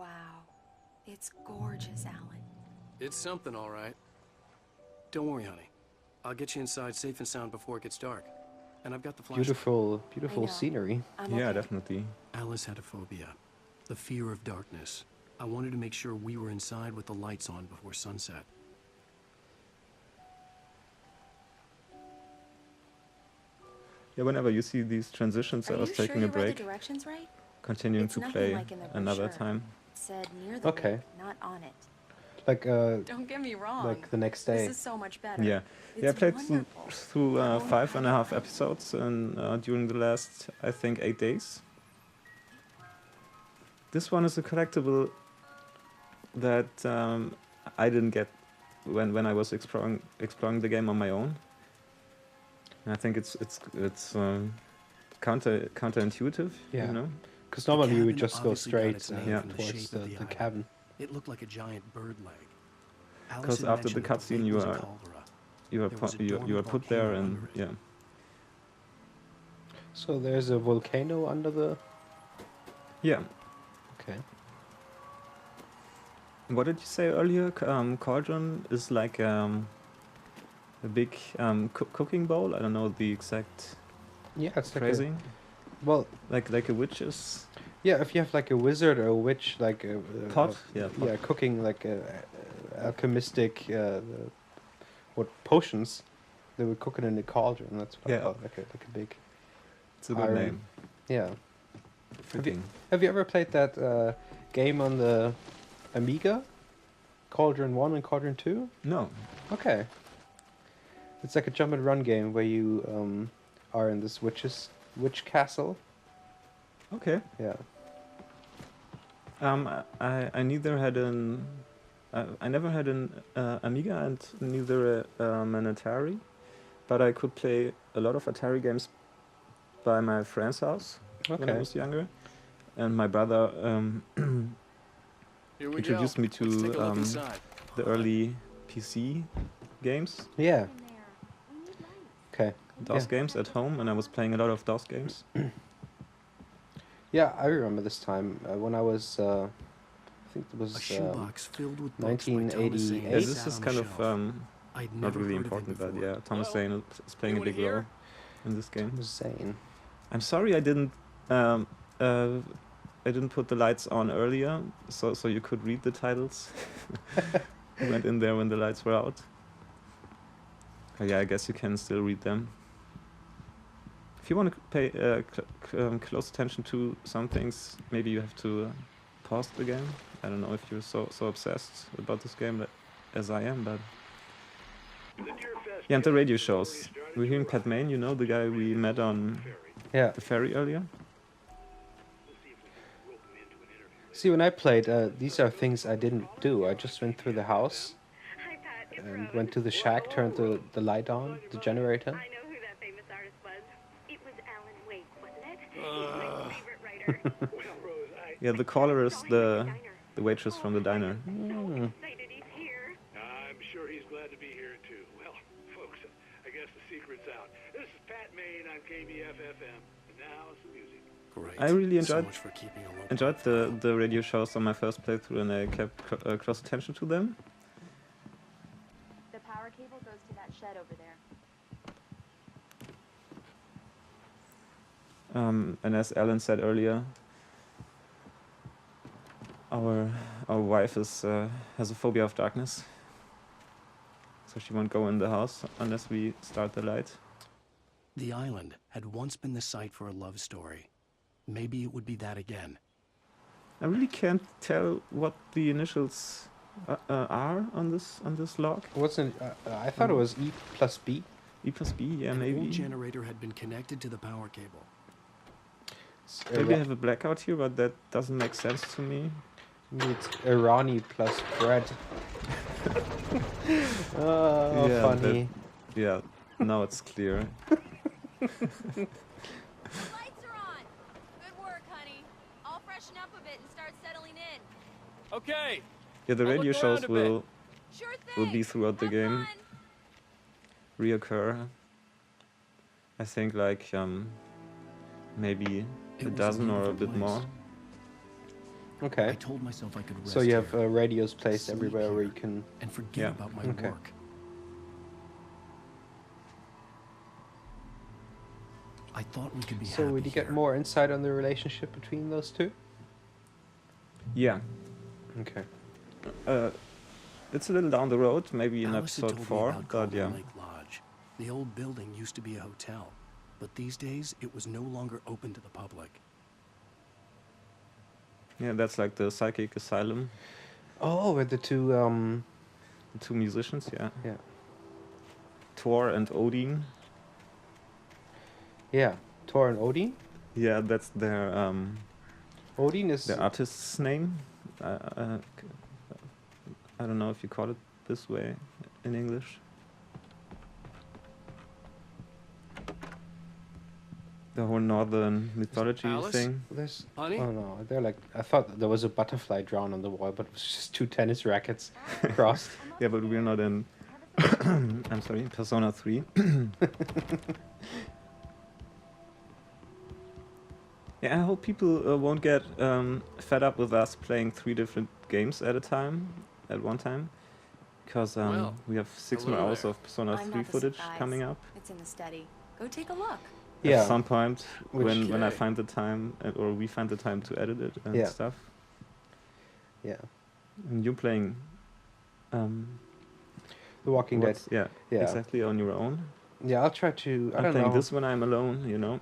Wow. It's gorgeous, Alan. It's something, all right. Don't worry, honey. I'll get you inside safe and sound before it gets dark. And I've got the flashlight. Beautiful scenery. Okay. Definitely. Alice had a phobia. The fear of darkness. I wanted to make sure we were inside with the lights on before sunset. Yeah, whenever you see these transitions, I was taking a break, The directions right? continuing It's to nothing play like in the another brochure. time. It said near the Okay. lake, not on it. Like Don't get me wrong. like the next day. This is so much better. Yeah, It's yeah. I played through, wonderful. 5.5 episodes during the last, I think, 8 days. This one is a collectible that I didn't get when I was exploring the game on my own. And I think it's counterintuitive, Yeah. you know. Because normally you would cabin just go obviously got straight its name Yeah. from the towards shape of the island. cabin. It looked like a giant bird leg. Alice Because had after the mentioned that cutscene, lake you was a are caldera. you are There was a you are dormant put there, volcano and under it. yeah. So there's a volcano under the. Yeah. Okay. What did you say earlier? Cauldron is like a big cooking bowl. I don't know the exact Yeah, it's like phrasing. well, Like a witch's yeah. If you have like a wizard or a witch, like a pot. Yeah, pot. yeah, cooking like alchemistic what potions, they would cook it in the cauldron. That's what I Yeah. call it, like a big. It's a good iron. name. Yeah. Fitting. Have you ever played that game on the Amiga? Cauldron 1 and Cauldron 2? No. Okay. It's like a jump and run game where you are in this witch castle. Okay. Yeah. I neither had an I never had an Amiga and neither an Atari, but I could play a lot of Atari games by my friend's house when I Okay. was younger, and my brother Here we introduced go. me to Let's take a look inside. the early PC games, Yeah. Okay. DOS games at home, and I was playing a lot of DOS games. Yeah, I remember this time when I was. I think it A was shoebox filled with books by 1988. Thomas Zane Yeah, Eight? this sat is on kind the of shelf. I'd not never really heard of it important, but before. yeah, Thomas Zane is playing a big role in this game. Zane. I'm sorry I didn't put the lights on earlier, so you could read the titles. You went in there when the lights were out. Oh, yeah, I guess you can still read them. If you want to pay close attention to some things, maybe you have to pause the game. I don't know if you're so obsessed about this game as I am, but yeah, and the radio shows. We're hearing Pat Main, you know, the guy we met on Yeah. the ferry earlier. See, when I played, these are things I didn't do. I just went through the house and went to the shack, turned the light on, the generator. I know who that famous artist was. It was Alan Wake, wasn't it? He's my favorite writer. Yeah, the caller is the waitress from the diner. Excited he's here. I'm sure he's glad to be here too. Well, folks, I guess the secret's out. This is Pat Main on KBF-FM, and now some music. Great. I really So enjoyed much for keeping a low enjoyed profile. the radio shows on my first playthrough, and I kept close attention to them. The power cable goes to that shed over there. And as Alan said earlier, our wife is has a phobia of darkness, so she won't go in the house unless we start the light. The island had once been the site for a love story. Maybe it would be that again. I really can't tell what the initials are on this log. What's in? I thought it was E plus B. E plus B, yeah, An maybe. old generator had been connected to the power cable. Maybe I have a blackout here, but that doesn't make sense to me. Maybe it's Irani plus bread. Oh, Yeah, funny. Yeah, now it's clear. Lights are on! Good work, honey. I'll freshen up a bit and start settling in. Okay. Yeah, the I'll radio look shows around a bit. will Sure thing. be throughout the Have game. fun. Reoccur. I think like maybe It a was dozen or a beautiful bit more. place. Okay. I told myself I could rest So you have here, radios placed sleep everywhere where here, you can. and forget Yeah. about my Okay. work. I thought we could be So happy would you get here. more insight on the relationship between those two? Yeah. Okay. It's a little down the road, maybe in Alice had episode told me 4, about but Cauldron yeah. Lake Lodge. The old building used to be a hotel, but these days it was no longer open to the public. Yeah, that's like the psychic asylum. Oh, with the two. The 2 musicians, yeah. Yeah. Thor and Odin. Yeah. Thor and Odin. Yeah, that's their Odin is. artist's name. I don't know if you call it this way in English. The whole northern mythology Alice? thing. There's. Honey? Oh no, they're like. I thought there was a butterfly drawn on the wall, but it was just 2 tennis rackets crossed. Yeah, but we're not in. I'm sorry, Persona 3. Yeah, I hope people won't get fed up with us playing 3 different games at one time, because Well, we have 6 more hello hours there. of Persona I'm 3 not the footage surprise. coming up. It's in the study. Go take a look. Yeah. At some point, Which- when I Okay. find the time, or we find the time to edit it and Yeah. stuff. Yeah. And you're playing. The Walking Dead. what's- yeah, Yeah. exactly on your own. Yeah, I'll try to. I I'm don't playing know. this when I'm alone. You know,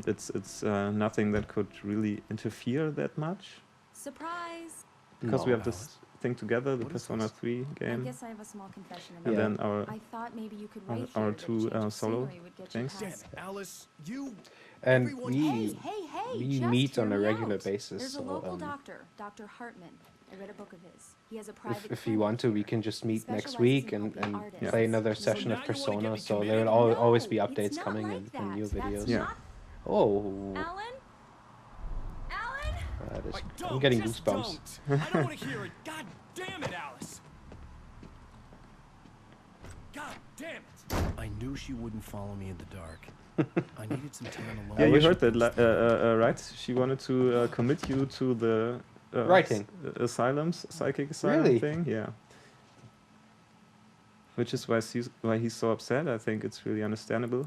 it's nothing that could really interfere that much, Surprise! because we No. have this thing together, the What is Persona this? 3 I game, guess I have a small confession to and make. Yeah. then our I thought maybe you could our- write our here that a two, change of solo scenery would get things. you Damn, past. Alice, you... And Everyone- we Hey, we just meet on hear a me regular out. basis. There's a So local doctor, Dr. Hartman. I read a book of his. He has a private if you clinic want to, we here. can just meet next specializes week in and helping artists. play another So session now of you wanna get Persona. me So there committed? will No, always be it's updates not coming like and that. new That's videos. Yeah. not- Oh, Alan? Alan? that is, Like, I'm don't, getting just goosebumps. don't. I don't want to hear it. God damn it, Alice. God damn it. I knew she wouldn't follow me in the dark. I needed some time alone. Yeah, you wish- heard that, right? She wanted to commit you to the Writing. psychic asylum Really? thing. Yeah. Which is why he's so upset. I think it's really understandable.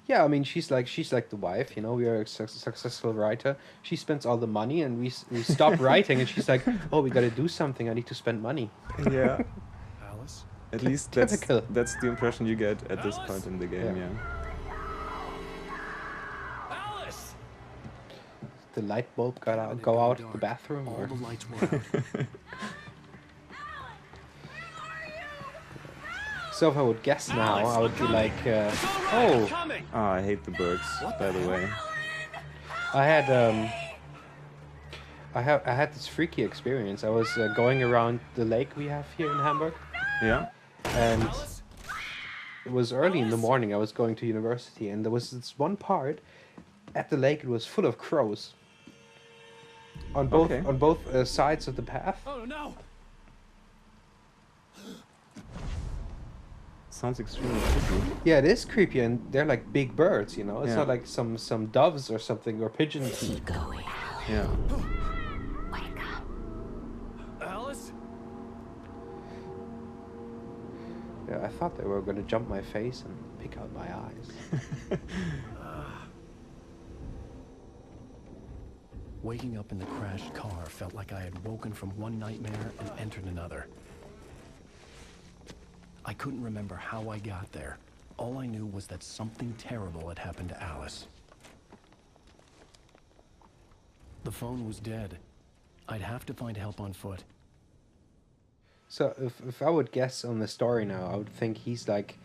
Yeah, I mean, she's like the wife, you know. We are a successful writer. She spends all the money, and we stop writing, and she's like, "Oh, we got to do something. I need to spend money." Yeah. Alice? At least Typical. that's the impression you get at this Alice? point in the game. Yeah. Yeah. Alice! The light bulb got out, It go got out of dark. the bathroom, All or the lights were out. so if I would guess now, Alice, I would I'm be coming. like, It's all right, I'm "Oh, coming. Oh, I hate the birds. By the way. I had this freaky experience. I was going around the lake we have here in Hamburg, Yeah. and Alice? it was early in the morning. I was going to university, and there was this one part at the lake. It was full of crows on both Okay. sides of the path. Oh, no. Sounds extremely creepy. Yeah, it is creepy, and they're like big birds. You know, it's Yeah. not like some doves or something or pigeons. Yeah. Alice? Yeah, I thought they were gonna jump my face and pick out my eyes. Waking up in the crashed car felt like I had woken from one nightmare and entered another. I couldn't remember how I got there. All I knew was that something terrible had happened to Alice. The phone was dead. I'd have to find help on foot. So if I would guess on the story now, I would think he's like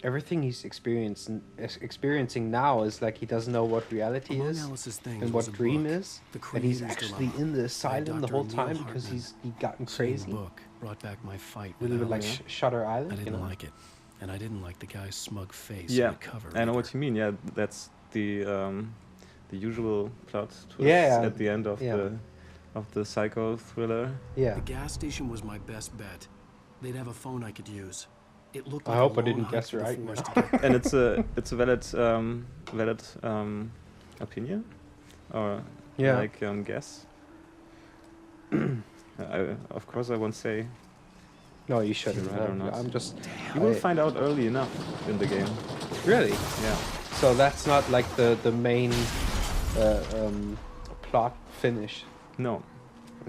everything he's experiencing now is like he doesn't know what reality Among is Alice's things and was what a dream book, is, The and he's Creator's actually Dilemma, in the by asylum the Dr. whole Neil time because Hartman. he gotten Seeing crazy. the book brought back my fight A with little bit like Alice. Shutter I Island, you didn't know? like it, and I didn't like the guy's smug face Yeah. on the cover. I know either. what you mean. Yeah, that's the usual plot twist Yeah, at the end of yeah. the psycho thriller. Yeah. The gas station was my best bet. They'd have a phone I could use. It looked I like hope a I didn't long guess hike through the right forest now. to get there. And it's a valid opinion or Yeah. guess. Of course, I won't say. No, you shouldn't. Right or not. I'm just. You will find out early enough in the game. Really? Yeah. So that's not like the main plot finish. No.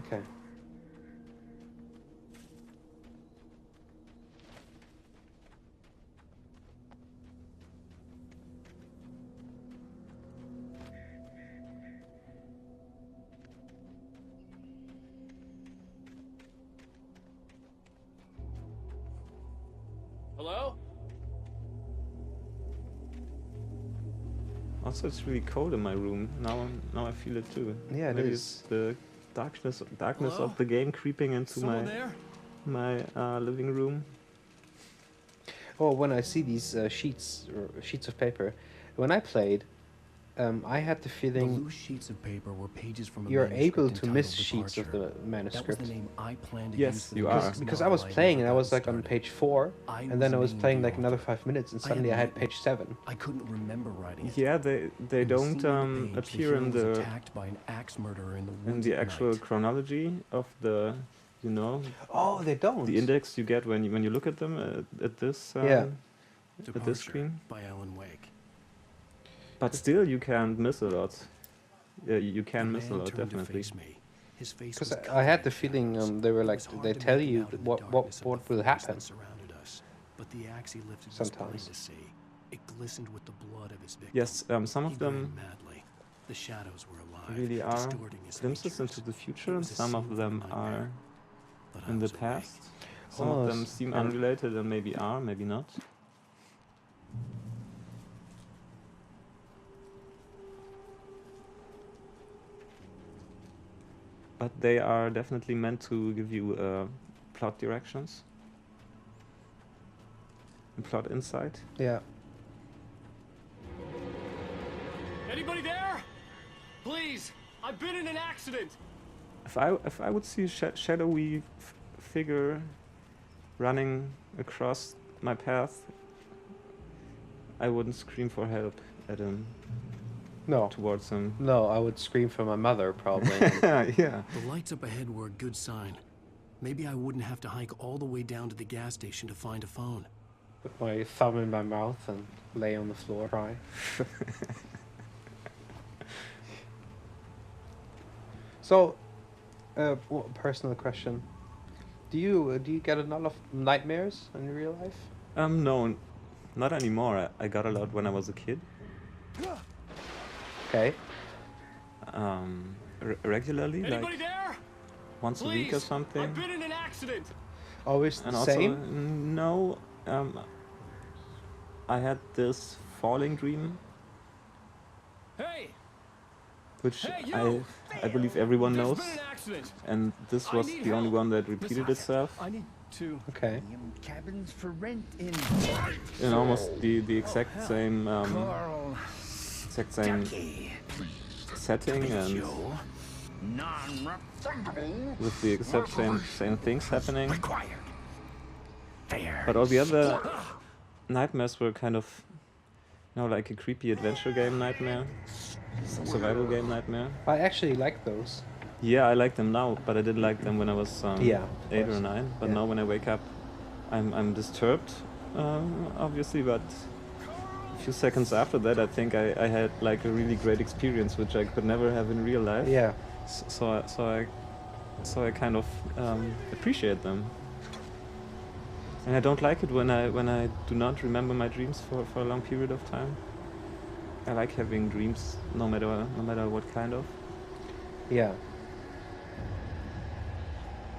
Okay. Hello? Also, it's really cold in my room. Now I feel it too. Yeah, it Maybe is. it's the darkness Hello? of the game creeping into Someone there? my living room. Oh, when I see these sheets of paper, when I played, I had the The feeling loose sheets of paper were pages from a you're manuscript able to entitled miss sheets of Departure. the That was manuscript. the name I planned to Yes, use for you the are. next Because I novel was playing and I never was like got on started. page 4, I and then I was named playing the like another author. 5 minutes, and I suddenly I had written. page 7. I couldn't remember writing it. Yeah, they In the don't scene on the page, appear the in hero was the attacked by an axe murderer in the woods at actual night. chronology of the, Oh, they don't. the index you get when you look at them at this Yeah. at this Departure screen. by Alan Wake. But still, you can't miss a lot. Yeah, you The can miss a man lot, turned to definitely. face me. His face Because was I had the covered in feeling shadows. they were It like was hard they to tell make him you out in the what darkness of will the forest happen. that surrounded us. But the axe he lifted was plain Sometimes. to see. It glistened with the blood of his victim. Yes, some He of grinned them madly. The shadows were alive, really are distorting his glimpses features. into the future, It and was a some scene of from a them nightmare. are But I in the was awake. past. Some Oh, of them seem and- unrelated and maybe are, maybe not. But they are definitely meant to give you plot directions and plot insight. Yeah. Anybody there? Please, I've been in an accident. If I would see a shadowy figure running across my path, I wouldn't scream for help at him, No. towards him. No, I would scream for my mother probably. Yeah. The lights up ahead were a good sign. Maybe I wouldn't have to hike all the way down to the gas station to find a phone. Put my thumb in my mouth and lay on the floor cry. So, personal question: Do you get a lot of nightmares in real life? No, not anymore. I got a lot when I was a kid. Okay. Regularly, like there? once a week or something. been in an accident. Always the And also, same. no, I had this falling dream, Hey, which Hey, you! I believe everyone knows, accident. and this I was need the only help. one that repeated itself I need to. Okay. Cabins for rent in in almost the exact same Coral setting and non-refundable with the exact same things happening. required. Fair. But all the other nightmares were kind of, like a creepy adventure game nightmare, survival game nightmare. I actually like those. Yeah, I like them now, but I didn't like them when I was Yeah, of 8 or course. 9. But Yeah. now when I wake up, I'm disturbed, obviously. But a few seconds after that, I think I had like a really great experience, which I could never have in real life. Yeah. So I kind of appreciate them. And I don't like it when I do not remember my dreams for a long period of time. I like having dreams, no matter what kind of. Yeah.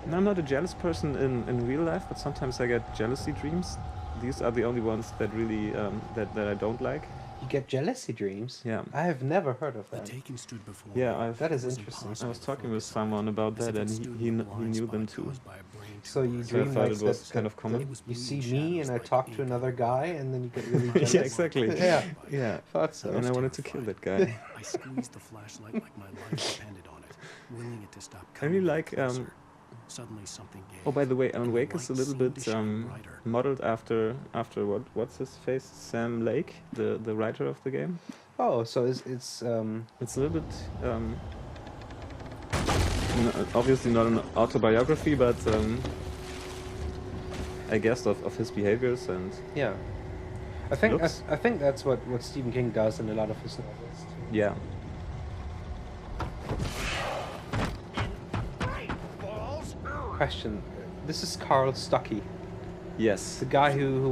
And I'm not a jealous person in real life, but sometimes I get jealousy dreams. These are the only ones that really that I don't like. You get jealousy dreams. Yeah. I have never heard of The that. taking stood before Yeah, me. I've- That is It was interesting. impossible I was to talking with focus on someone about as if that, it and stood he in a knew blind them spot too. caused by a brain So you tumor. So I dream thought like it was that, kind of common. It was You see bleeding me shadows and I like talk to ink. another guy and then you get really jealous. Yeah, exactly. Yeah. Yeah. Thought so. And I wanted to kill that guy. I squeezed the flashlight like my life depended on it, willing it to stop I really coming like. closer. Suddenly something gave. Oh, by the way, Alan and the Wake is a light little seemed bit to shine brighter. modeled after what's his face, Sam Lake, the writer of the game. Oh, so it's It's a little bit obviously not an autobiography, but I guess of his behaviors and Yeah. I think looks. I think that's what Stephen King does in a lot of his novels. Too. Yeah. Question: this is Carl Stuckey, Yes. the guy who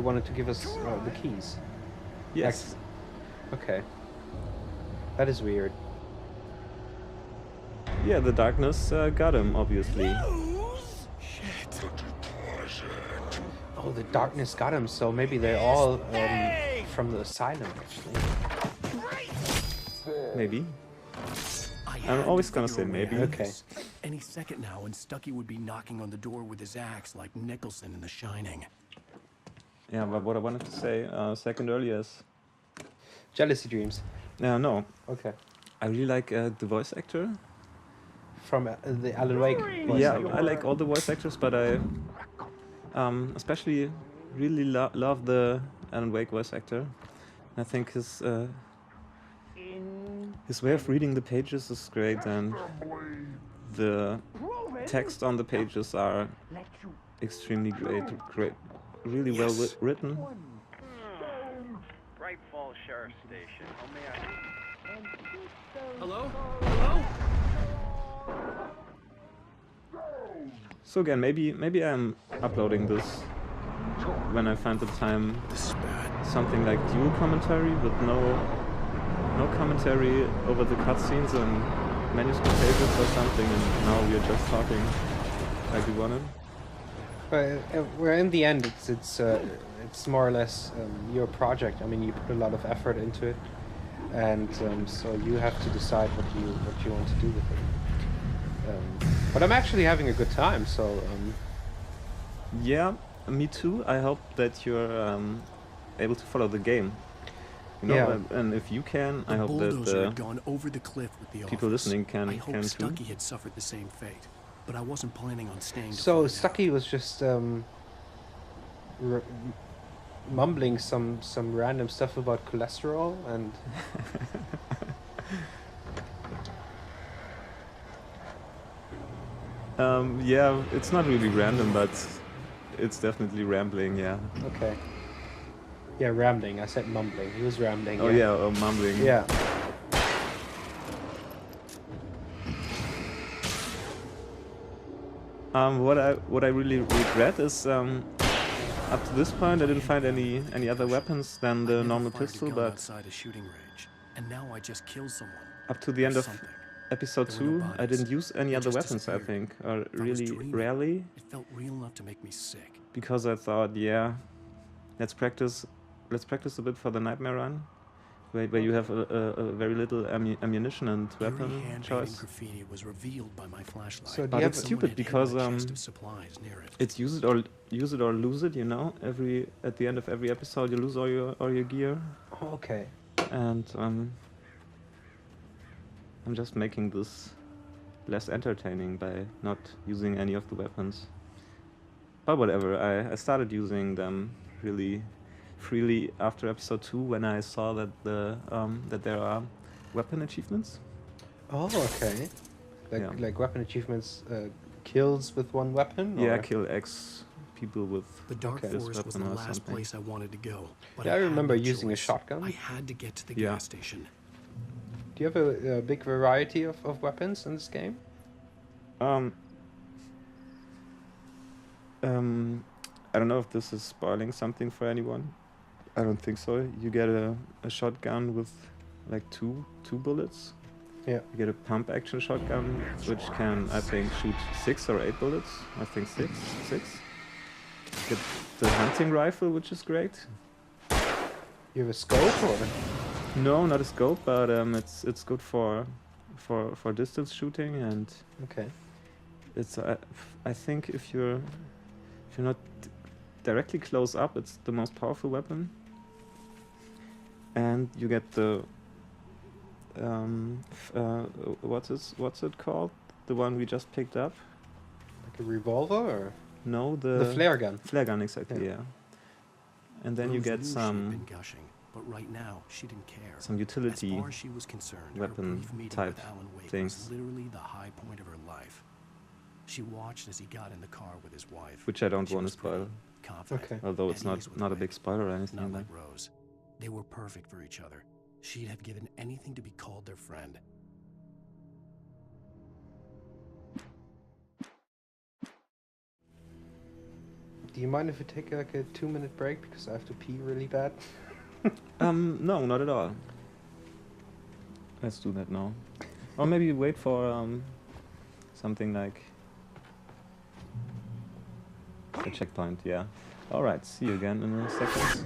wanted to give us the keys. Yes. Okay. That is weird. Yeah, the darkness got him, obviously. Oh, the darkness got him. So maybe they're all from the asylum, actually. Maybe. I I'm had always to gonna figure say a way maybe. out of Okay. this. Any second now, and Stuckey would be knocking on the door with his axe like Nicholson in The Shining. Yeah, but what I wanted to say a second earlier is... Jealousy Dreams. no, Okay. I really like the voice actor. From the Alan Wake voice Yeah, actor. I like all the voice actors, but I especially really love the Alan Wake voice actor. I think his way of reading the pages is great, and the text on the pages are extremely great, really well written. Bright Falls Sheriff Station. How may I? Hello? Hello? So again, maybe I'm uploading this when I find the time. This is bad. Something like dual commentary with no commentary over the cutscenes and manuscript pages or something, and now we're just talking like we wanted. But well, in the end, it's more or less your project. I mean, you put a lot of effort into it, and so you have to decide what you want to do with it. But I'm actually having a good time. So Yeah, me too. I hope that you're able to follow the game. You know, Yeah. and if you can, The I hope that bulldozer had gone over the cliff with the people office. listening can I hope too. Stuckey had suffered the same fate, but I wasn't planning on staying to so find Stuckey was just mumbling some random stuff about cholesterol and. Yeah, it's not really random, but it's definitely rambling. Yeah. Okay. Yeah, rambling. I said mumbling. He was rambling. Oh yeah, oh, mumbling. Yeah. What I really regret is up to this point I didn't find any other weapons than I the never normal fired a pistol, gun but outside a shooting range, and now I just killed someone. up to the end Or of something. episode There were no 2 I bodies. didn't use any They other just weapons, I disappeared. think, or I was really dreaming. rarely, It felt real enough to make me sick. because I thought, yeah, let's practice a bit for the nightmare run, where you have a very little ammunition and weapon Eerie hand-painted choice. graffiti was revealed by my flashlight. So do But you it's have- stupid Someone had hidden because a chest of supplies near it. it's use it or lose it, you know. At the end of every episode you lose all your gear. Oh, okay. And I'm just making this less entertaining by not using any of the weapons. But whatever, I started using them really freely after episode 2 when I saw that that there are weapon achievements. Oh, okay. Like weapon achievements, kills with one weapon. Yeah, or? kill X people with The Dark Okay. this Forest was the weapon or last something. place I wanted to go. But Yeah, I had remember no using a choice. shotgun. I had to get to the Yeah. gas station. Do you have a big variety of weapons in this game? I don't know if this is spoiling something for anyone. I don't think so. You get a shotgun with like two bullets. Yeah. You get a pump action shotgun which can, I think, shoot 6 or 8 bullets. I think 6. You get the hunting rifle, which is great. You have a scope or? No, not a scope, but it's good for distance shooting, and Okay. it's I think if you're not directly close up, it's the most powerful weapon. And you get the what's it called? The one we just picked up? Like a revolver or? No, The flare gun. flare gun, exactly. Yeah. Yeah. And then you Rose get knew she'd some been gushing. But right now, she didn't care. Some utility As far as she was concerned, her weapon brief meeting type with Alan Wake things. was literally the high point of her life. She watched as he got in the car with his wife. Which I don't She want was to spoil. pretty, confident, Okay. Although it's at not ease with not a Wake. big spoiler or anything Not like like that. Rose. They were perfect for each other. She'd have given anything to be called their friend. Do you mind if we take like a 2-minute break because I have to pee really bad? No, not at all. Let's do that now. Or maybe wait for something like a checkpoint, yeah. Alright, see you again in a second.